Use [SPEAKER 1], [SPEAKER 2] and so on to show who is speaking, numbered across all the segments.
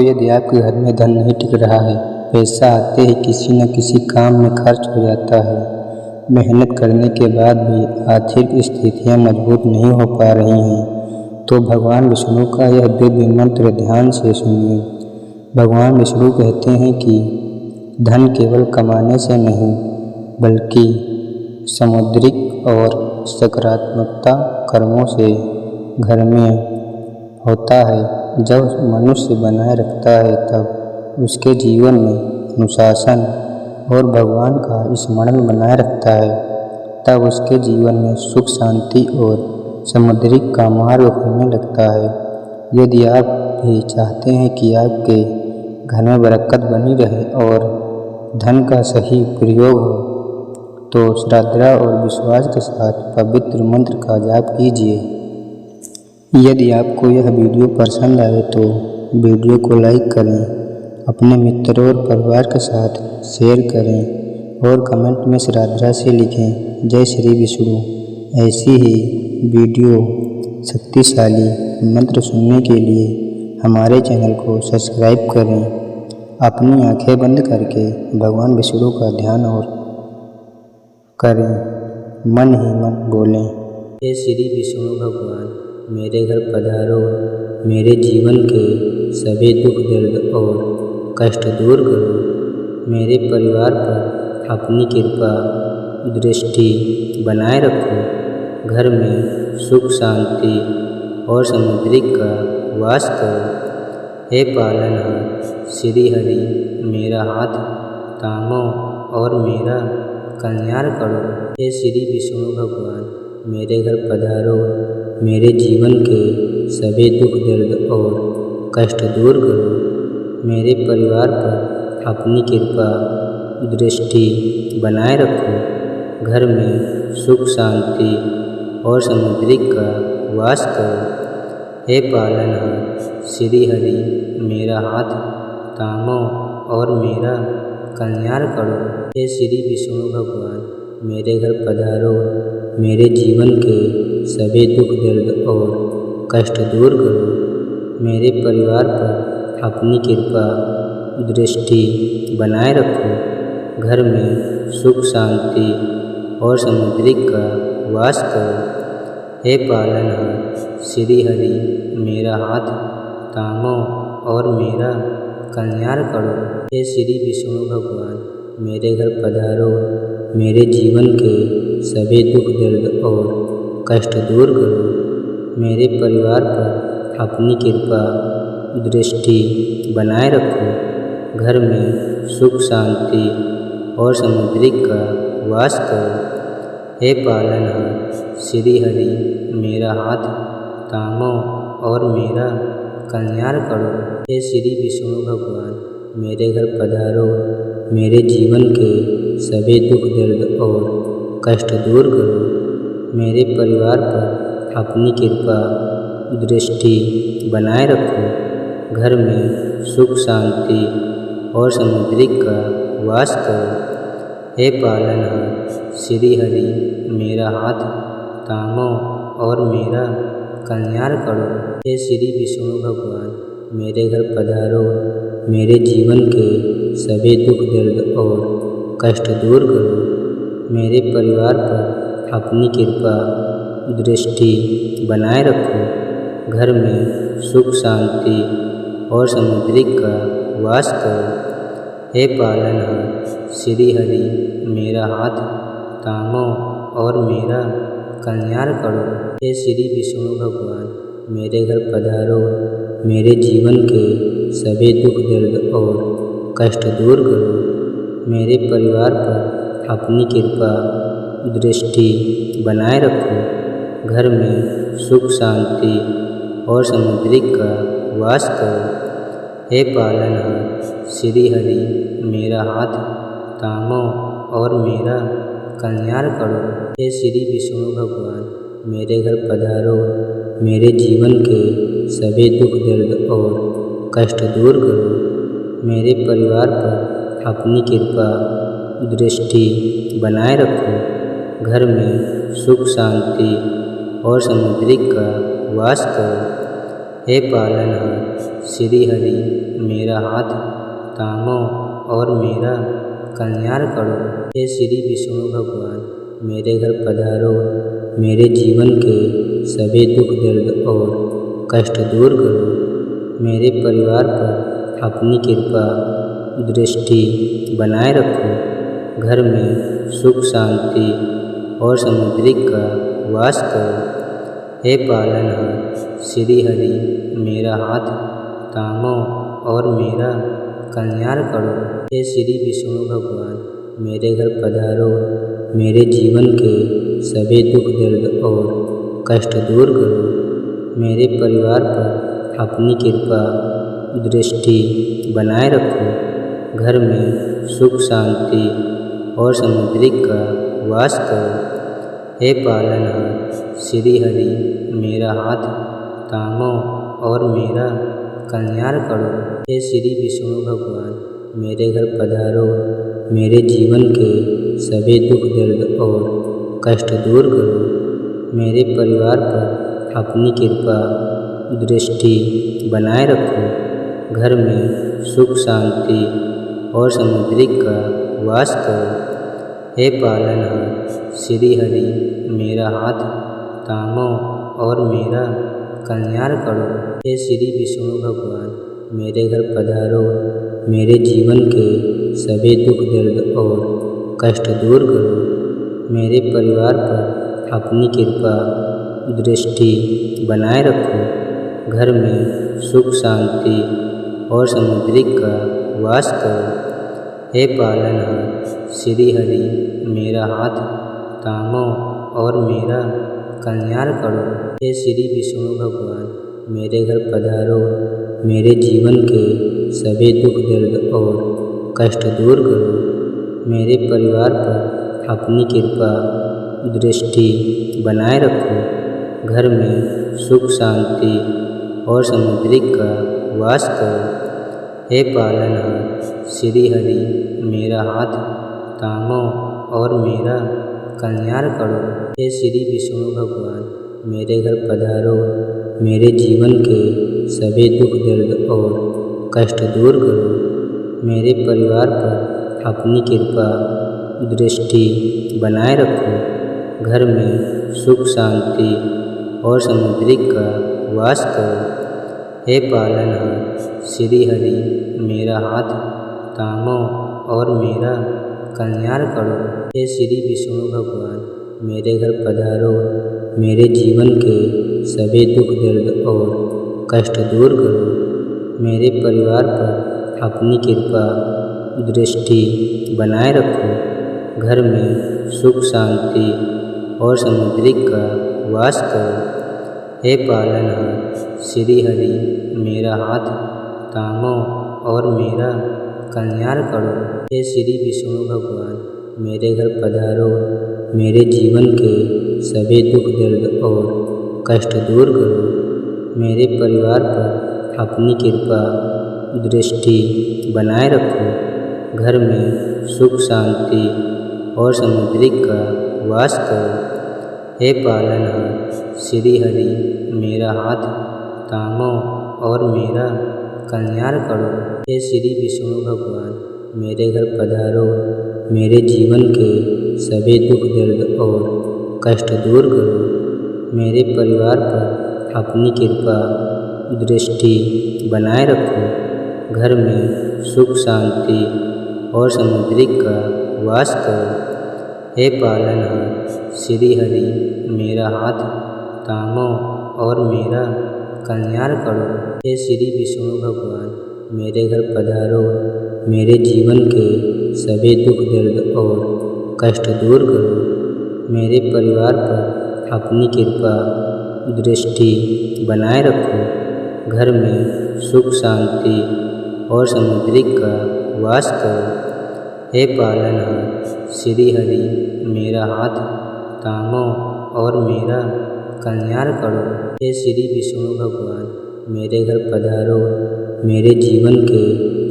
[SPEAKER 1] तो यदि आपके घर में धन नहीं टिक रहा है, पैसा आते ही किसी न किसी काम में खर्च हो जाता है, मेहनत करने के बाद भी आर्थिक स्थितियां मजबूत नहीं हो पा रही हैं, तो भगवान विष्णु का यह दिव्य मंत्र ध्यान से सुनिए। भगवान विष्णु कहते हैं कि धन केवल कमाने से नहीं, बल्कि सामुद्रिक और सकारात्मकता कर्मों से घर में होता है। जब मनुष्य बनाए रखता है, तब उसके जीवन में अनुशासन और भगवान का स्मरण बनाए रखता है, तब उसके जीवन में सुख शांति और सामुद्रिक का मार्ग खुलने लगता है। यदि आप भी चाहते हैं कि आपके घर में बरकत बनी रहे और धन का सही प्रयोग हो, तो श्रद्धा और विश्वास के साथ पवित्र मंत्र का जाप कीजिए। यदि आपको यह वीडियो पसंद आए तो वीडियो को लाइक करें, अपने मित्रों और परिवार के साथ शेयर करें और कमेंट में श्रद्धा से लिखें, जय श्री विष्णु। ऐसी ही वीडियो शक्तिशाली मंत्र सुनने के लिए हमारे चैनल को सब्सक्राइब करें। अपनी आंखें बंद करके भगवान विष्णु का ध्यान और करें, मन ही मन बोलें, हे श्री विष्णु भगवान, मेरे घर पधारो, मेरे जीवन के सभी दुख दर्द और कष्ट दूर करो, मेरे परिवार पर अपनी कृपा दृष्टि बनाए रखो, घर में सुख शांति और सामुद्रिक का वास करो। हे पालनहार श्री हरि, मेरा हाथ थामो और मेरा कल्याण करो। हे श्री विष्णु भगवान, मेरे घर पधारो, मेरे जीवन के सभी दुख दर्द और कष्ट दूर करो, मेरे परिवार पर अपनी कृपा दृष्टि बनाए रखो, घर में सुख शांति और सामुद्रिक का वास करो। हे पालनहार श्री हरि, मेरा हाथ थामो और मेरा कल्याण करो। हे श्री विष्णु भगवान, मेरे घर पधारो, मेरे जीवन के सभी दुख दर्द और कष्ट दूर करो, मेरे परिवार पर अपनी कृपा दृष्टि बनाए रखो, घर में सुख शांति और सामुद्रिक का वास करो। हे पालनहार श्री हरि, मेरा हाथ थामो और मेरा कल्याण करो। हे श्री विष्णु भगवान, मेरे घर पधारो, मेरे जीवन के सभी दुख दर्द और कष्ट दूर करो, मेरे परिवार पर अपनी कृपा दृष्टि बनाए रखो, घर में सुख शांति और सामुद्रिक का वास करो। हे पालनहार श्री हरि, मेरा हाथ थामो और मेरा कल्याण करो। हे श्री विष्णु भगवान, मेरे घर पधारो, मेरे जीवन के सभी दुख दर्द और कष्ट दूर करो, मेरे परिवार पर अपनी कृपा दृष्टि बनाए रखो, घर में सुख शांति और सामुद्रिक का वास करो। हे पालनहार श्री हरि, मेरा हाथ थामो और मेरा कल्याण करो। हे श्री विष्णु भगवान, मेरे घर पधारो, मेरे जीवन के सभी दुख दर्द और कष्ट दूर करो, मेरे परिवार पर अपनी कृपा दृष्टि बनाए रखो, घर में सुख शांति और सामुद्रिक का वास करो। हे पालनहार श्री हरि, मेरा हाथ थामो और मेरा कल्याण करो। हे श्री विष्णु भगवान, मेरे घर पधारो, मेरे जीवन के सभी दुख दर्द और कष्ट दूर करो, मेरे परिवार पर अपनी कृपा दृष्टि बनाए रखो, घर में सुख शांति और सामुद्रिक का वास करो। हे पालनहार श्री हरि, मेरा हाथ थामो और मेरा कल्याण करो। हे श्री विष्णु भगवान, मेरे घर पधारो, मेरे जीवन के सभी दुख दर्द और कष्ट दूर करो, मेरे परिवार पर अपनी कृपा दृष्टि बनाए रखो, घर में सुख शांति और सामुद्रिक का वास करो। हे पालनहार श्री हरि, मेरा हाथ थामो और मेरा कल्याण करो। हे श्री विष्णु भगवान, मेरे घर पधारो, मेरे जीवन के सभी दुख दर्द और कष्ट दूर करो। मेरे परिवार पर अपनी कृपा दृष्टि बनाए रखो। घर में सुख शांति और समृद्धि का वास करो। हे पालनहार श्री हरि, मेरा हाथ थामो और मेरा कल्याण करो। हे श्री विष्णु भगवान, मेरे घर पधारो, मेरे जीवन के सभी दुख दर्द और कष्ट दूर करो। मेरे परिवार पर अपनी कृपा दृष्टि बनाए रखो। घर में सुख शांति और समृद्धि का वास करो। हे पालनहार श्री हरि, मेरा हाथ थामो और मेरा कल्याण करो। हे श्री विष्णु भगवान, मेरे घर पधारो, मेरे जीवन के सभी दुख दर्द और कष्ट दूर करो। मेरे परिवार पर अपनी कृपा दृष्टि बनाए रखो। घर में सुख शांति और समृद्धि का वास करो। हे पालनहार श्री हरि, मेरा हाथ थामो और मेरा कल्याण करो। हे श्री विष्णु भगवान, मेरे घर पधारो, मेरे जीवन के सभी दुख दर्द और कष्ट दूर करो। मेरे परिवार पर अपनी कृपा दृष्टि बनाए रखो। घर में सुख शांति और समृद्धि का वास करो। हे पालनहार श्री हरि, मेरा हाथ थामो और मेरा कल्याण करो। हे श्री विष्णु भगवान, मेरे घर पधारो, मेरे जीवन के सभी दुख दर्द और कष्ट दूर करो। मेरे परिवार पर अपनी कृपा दृष्टि बनाए रखो। घर में सुख शांति और समृद्धि का वास करो। हे पालनहार श्री हरि, मेरा हाथ थामो और मेरा कल्याण करो। हे श्री विष्णु भगवान, मेरे घर पधारो, मेरे जीवन के सभी दुख दर्द और कष्ट दूर करो। मेरे परिवार पर अपनी कृपा दृष्टि बनाए रखो। घर में सुख शांति और समृद्धि का वास करो। हे पालनहार श्री हरि, मेरा हाथ थामो और मेरा कल्याण करो। हे श्री विष्णु भगवान, मेरे घर पधारो, मेरे जीवन के सभी दुख दर्द और कष्ट दूर करो। मेरे परिवार पर अपनी कृपा दृष्टि बनाए रखो। घर में सुख शांति और समृद्धि का वास करो। हे पालनहार श्री हरि, मेरा हाथ थामो और मेरा कल्याण करो। हे श्री विष्णु भगवान, मेरे घर पधारो, मेरे जीवन के सभी दुख दर्द और कष्ट दूर करो। मेरे परिवार पर अपनी कृपा दृष्टि बनाए रखो। घर में सुख शांति और समृद्धि का वास करो। हे पालनहार श्री हरि, मेरा हाथ थामो और मेरा कल्याण करो। हे श्री विष्णु भगवान, मेरे घर पधारो, मेरे जीवन के सभी दुख दर्द और कष्ट दूर करो। मेरे परिवार पर अपनी कृपा दृष्टि बनाए रखो। घर में सुख शांति और समृद्धि का वास करो। हे पालनहार श्री हरि, मेरा हाथ थामो और मेरा कल्याण करो। हे श्री विष्णु भगवान, मेरे घर पधारो, मेरे जीवन के सभी दुख दर्द और कष्ट दूर करो। मेरे परिवार पर अपनी कृपा दृष्टि बनाए रखो। घर में सुख शांति और समृद्धि का वास करो। हे पालनहार श्री हरि, मेरा हाथ थामो और मेरा कल्याण करो। हे श्री विष्णु भगवान, मेरे घर पधारो, मेरे जीवन के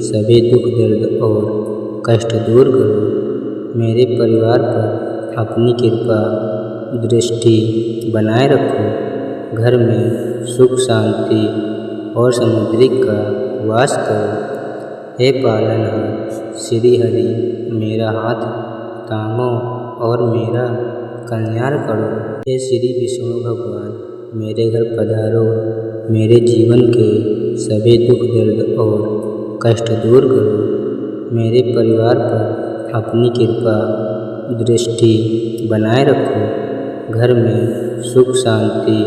[SPEAKER 1] सभी दुख दर्द और कष्ट दूर करो। मेरे परिवार पर अपनी कृपा दृष्टि बनाए रखो। घर में सुख शांति और समृद्धि का वास करो। हे पालनहार श्री हरि मेरा हाथ थामो और मेरा कल्याण करो। हे श्री विष्णु भगवान मेरे घर पधारो, मेरे जीवन के सभी दुख दर्द और कष्ट दूर करो। मेरे परिवार पर अपनी कृपा दृष्टि बनाए रखो। घर में सुख शांति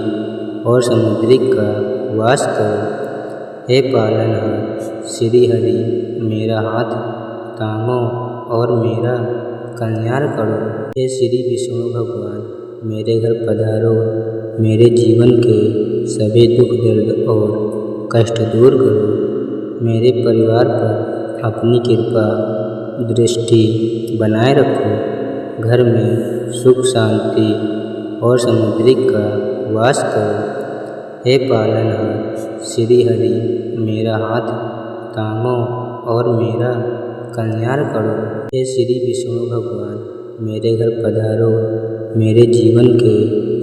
[SPEAKER 1] और समृद्धि का वास करो। हे पालनहार श्री हरि मेरा हाथ थामो और मेरा कल्याण करो। हे श्री विष्णु भगवान मेरे घर पधारो, मेरे जीवन के सभी दुख दर्द और कष्ट दूर करो। मेरे परिवार पर अपनी कृपा दृष्टि बनाए रखो। घर में सुख शांति और समृद्धि का वास करो। हे पालनहार श्री हरि मेरा हाथ थामो और मेरा कल्याण करो। हे श्री विष्णु भगवान मेरे घर पधारो, मेरे जीवन के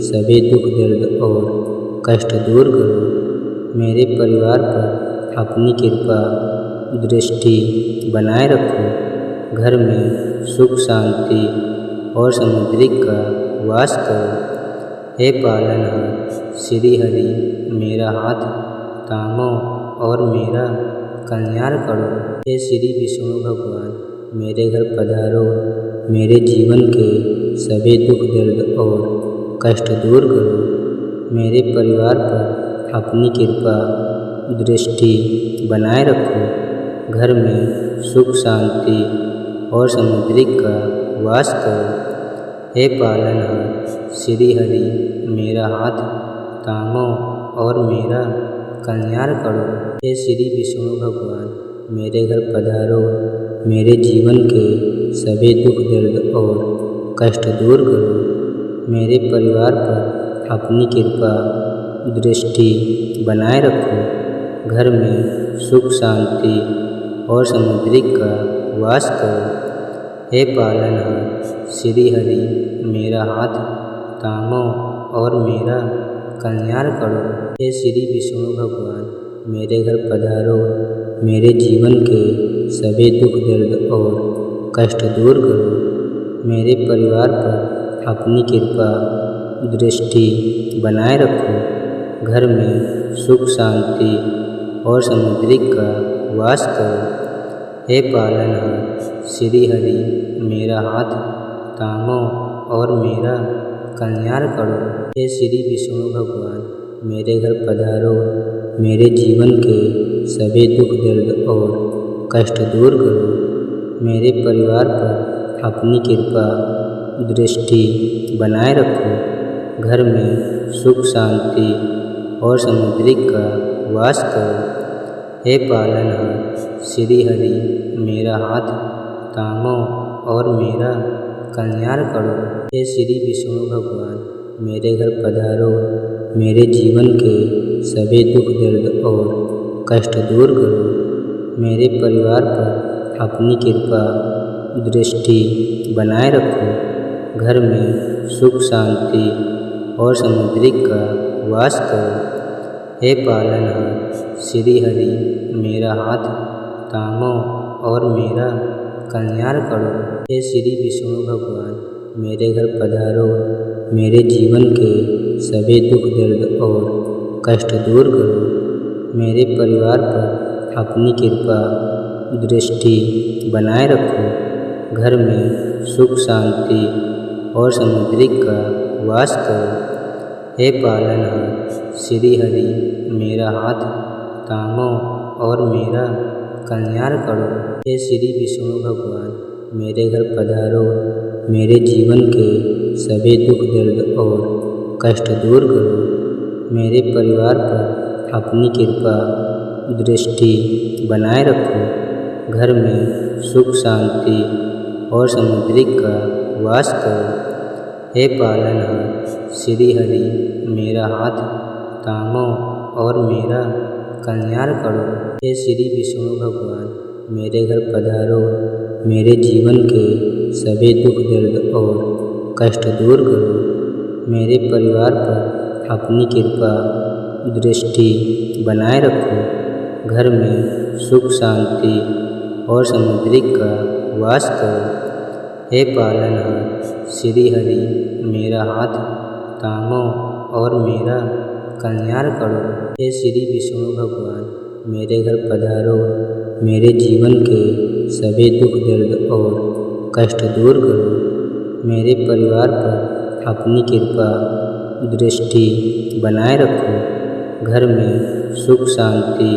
[SPEAKER 1] सभी दुख दर्द और कष्ट दूर करो। मेरे परिवार पर अपनी कृपा दृष्टि बनाए रखो। घर में सुख शांति और समृद्धि का वास करो। हे पालनहार श्री हरि मेरा हाथ थामो और मेरा कल्याण करो। हे श्री विष्णु भगवान मेरे घर पधारो, मेरे जीवन के सभी दुख दर्द और कष्ट दूर करो। मेरे परिवार पर अपनी कृपा दृष्टि बनाए रखो। घर में सुख शांति और समृद्धि का वास करो। हे पालनहार श्री हरि मेरा हाथ थामो और मेरा कल्याण करो। हे श्री विष्णु भगवान मेरे घर पधारो, मेरे जीवन के सभी दुख दर्द और कष्ट दूर करो। मेरे परिवार पर अपनी कृपा दृष्टि बनाए रखो। घर में सुख शांति और समृद्धि का वास करो। हे पालनहार श्री हरि मेरा हाथ थामो और मेरा कल्याण करो। हे श्री विष्णु भगवान मेरे घर पधारो, मेरे जीवन के सभी दुख दर्द और कष्ट दूर करो। मेरे परिवार पर अपनी कृपा दृष्टि बनाए रखो। घर में सुख शांति और समृद्धि का वास करो। हे पालनहार श्री हरि मेरा हाथ थामो और मेरा कल्याण करो। हे श्री विष्णु भगवान मेरे घर पधारो, मेरे जीवन के सभी दुख दर्द और कष्ट दूर करो। मेरे परिवार पर अपनी कृपा दृष्टि बनाए रखो। घर में सुख शांति और समृद्धि का वास करो। हे पालनहार श्री हरि मेरा हाथ थामो और मेरा कल्याण करो। हे श्री विष्णु भगवान मेरे घर पधारो, मेरे जीवन के सभी दुख दर्द और कष्ट दूर करो। मेरे परिवार पर अपनी कृपा दृष्टि बनाए रखो। घर में सुख शांति और समृद्धि का वास करो। हे पालनहार श्री हरि मेरा हाथ थामो और मेरा कल्याण करो। हे श्री विष्णु भगवान मेरे घर पधारो, मेरे जीवन के सभी दुख दर्द और कष्ट दूर करो। मेरे परिवार पर अपनी कृपा दृष्टि बनाए रखो। घर में सुख शांति और समृद्धि का वास करो। हे पालनहार श्री हरि मेरा हाथ थामो और मेरा कल्याण करो। हे श्री विष्णु भगवान मेरे घर पधारो, मेरे जीवन के सभी दुख दर्द और कष्ट दूर करो। मेरे परिवार पर अपनी कृपा दृष्टि बनाए रखो। घर में सुख शांति और समृद्धि का वास करो। हे पालनहार श्री हरि मेरा हाथ थामो और मेरा कल्याण करो। हे श्री विष्णु भगवान मेरे घर पधारो, मेरे जीवन के सभी दुख दर्द और कष्ट दूर करो। मेरे परिवार पर अपनी कृपा दृष्टि बनाए रखो। घर में सुख शांति और समृद्धि का वास करो। हे पालनहार श्री हरि मेरा हाथ थामो और मेरा कल्याण करो। हे श्री विष्णु भगवान मेरे घर पधारो, मेरे जीवन के सभी दुख दर्द और कष्ट दूर करो। मेरे परिवार पर अपनी कृपा दृष्टि बनाए रखो। घर में सुख शांति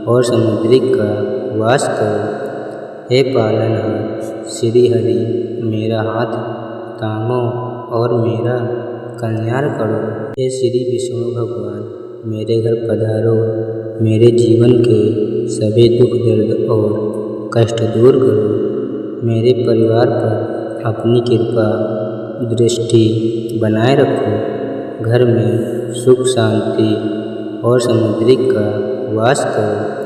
[SPEAKER 1] और समृद्धि का वास करो। हे पालनहार श्री हरि मेरा हाथ थामो और मेरा कल्याण करो। हे श्री विष्णु भगवान मेरे घर पधारो, मेरे जीवन के सभी दुख दर्द और कष्ट दूर करो। मेरे परिवार पर अपनी कृपा दृष्टि बनाए रखो। घर में सुख शांति और समृद्धि का वास करो।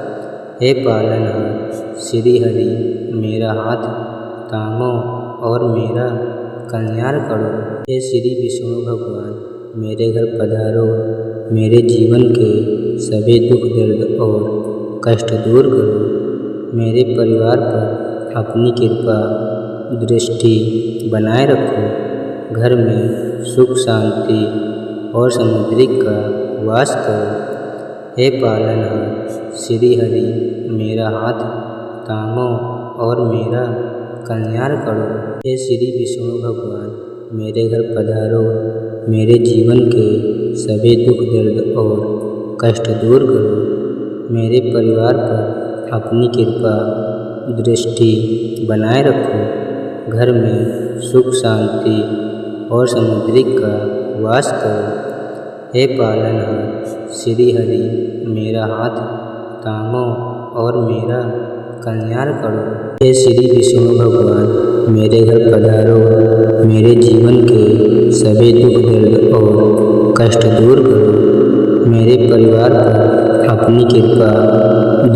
[SPEAKER 1] हे पालनहार श्री हरि मेरा हाथ थामो और मेरा कल्याण करो। हे श्री विष्णु भगवान मेरे घर पधारो, मेरे जीवन के सभी दुख दर्द और कष्ट दूर करो। मेरे परिवार पर अपनी कृपा दृष्टि बनाए रखो। घर में सुख शांति और समृद्धि का वास करो। हे पालनहार श्री हरि मेरा हाथ थामो और मेरा कल्याण करो। हे श्री विष्णु भगवान मेरे घर पधारो, मेरे जीवन के सभी दुख दर्द और कष्ट दूर करो। मेरे परिवार पर अपनी कृपा दृष्टि बनाए रखो। घर में सुख शांति और समृद्धि का वास करो। हे पालनहार श्री हरि मेरा हाथ थामो और मेरा कल्याण करो। हे श्री विष्णु भगवान मेरे घर पधारो, मेरे जीवन के सभी दुख दर्द और कष्ट दूर करो। मेरे परिवार पर अपनी कृपा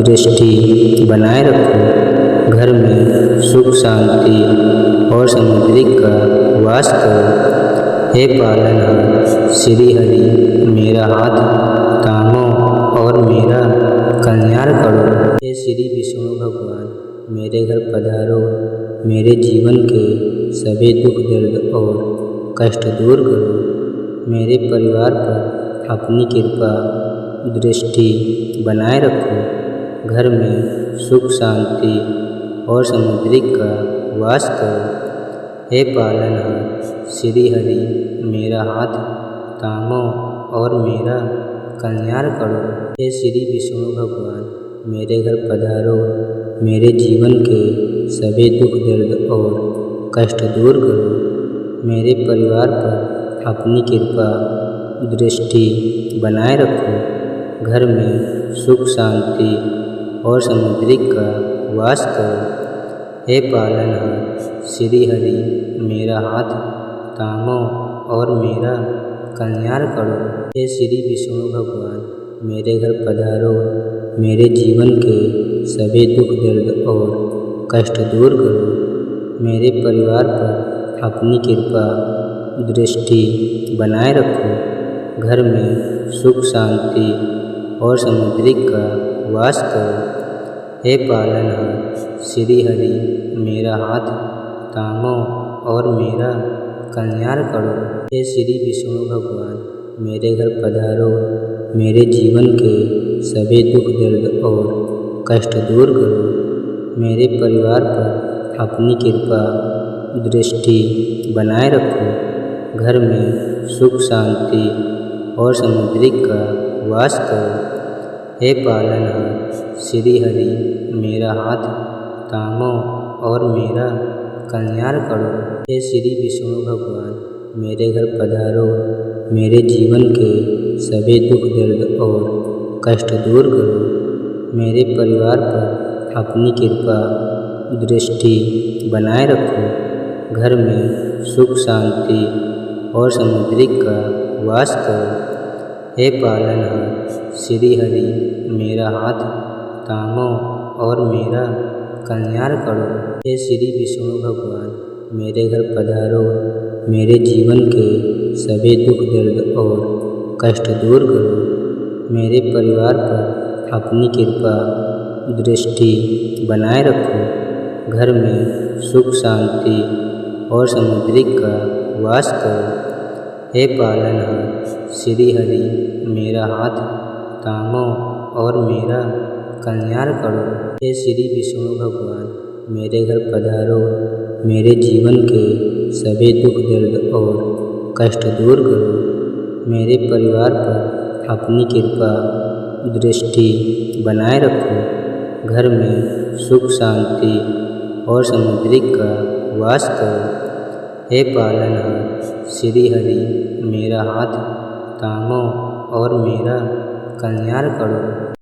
[SPEAKER 1] दृष्टि बनाए रखो। घर में सुख शांति और समृद्धि का वास करो। हे पालनहार श्री हरि मेरा हाथ थामो और मेरा कल्याण करो। हे श्री विष्णु भगवान मेरे घर पधारो, मेरे जीवन के सभी दुख दर्द और कष्ट दूर करो। मेरे परिवार पर अपनी कृपा दृष्टि बनाए रखो। घर में सुख शांति और समृद्धि का वास करो। हे पालनहार श्री हरि मेरा हाथ थामो और मेरा कल्याण करो। हे श्री विष्णु भगवान मेरे घर पधारो, मेरे जीवन के सभी दुख दर्द और कष्ट दूर करो। मेरे परिवार पर अपनी कृपा दृष्टि बनाए रखो। घर में सुख शांति और समृद्धि का वास करो। हे पालनहार श्री हरि मेरा हाथ थामो और मेरा कल्याण करो। हे श्री विष्णु भगवान मेरे घर पधारो, मेरे जीवन के सभी दुख दर्द और कष्ट दूर करो। मेरे परिवार पर अपनी कृपा दृष्टि बनाए रखो। घर में सुख शांति और समृद्धि का वास करो। हे पालनहार श्री हरि मेरा हाथ थामो और मेरा कल्याण करो। हे श्री विष्णु भगवान मेरे घर पधारो, मेरे जीवन के सभी दुख दर्द और कष्ट दूर करो। मेरे परिवार पर अपनी कृपा दृष्टि बनाए रखो। घर में सुख शांति और समृद्धि का वास करो। हे पालनहार श्री हरि मेरा हाथ थामो और मेरा कल्याण करो। हे श्री विष्णु भगवान मेरे घर पधारो, मेरे जीवन के सभी दुख दर्द और कष्ट दूर करो। मेरे परिवार पर अपनी कृपा दृष्टि बनाए रखो। घर में सुख शांति और समृद्धि का वास करो। हे पालनहार श्री हरि मेरा हाथ थामो और मेरा कल्याण करो। हे श्री विष्णु भगवान मेरे घर पधारो, मेरे जीवन के सभी दुख दर्द और कष्ट दूर करो। मेरे परिवार पर अपनी कृपा दृष्टि बनाए रखो। घर में सुख शांति और समृद्धि का वास करो। हे पालनहार श्री हरि, मेरा हाथ थामो और मेरा कल्याण करो। हे श्री विष्णु भगवान, मेरे घर पधारो, मेरे जीवन के सभी दुख दर्द और कष्ट दूर करो। मेरे परिवार पर अपनी कृपा दृष्टि बनाए रखो। घर में सुख शांति और समृद्धि का वास करो। हे पालनहार श्री हरि, मेरा हाथ थामो और मेरा कल्याण करो।